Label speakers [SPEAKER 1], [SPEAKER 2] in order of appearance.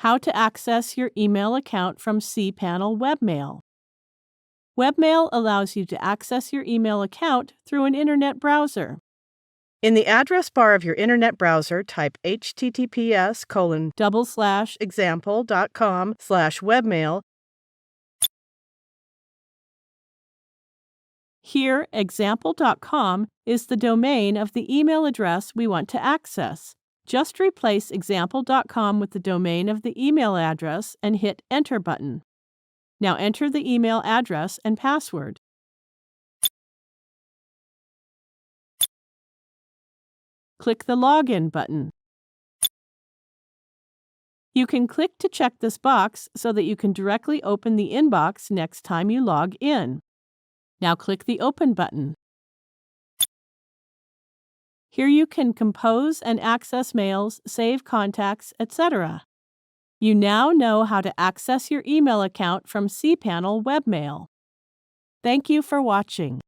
[SPEAKER 1] How to access your email account from cPanel Webmail. Webmail allows you to access your email account through an internet browser.
[SPEAKER 2] In the address bar of your internet browser, type https://example.com/webmail.
[SPEAKER 1] Here, example.com is the domain of the email address we want to access. Just replace example.com with the domain of the email address and hit Enter button. Now enter the email address and password. Click the Login button. You can click to check this box so that you can directly open the inbox next time you log in. Now click the Open button. Here you can compose and access mails, save contacts, etc. You now know how to access your email account from cPanel Webmail. Thank you for watching.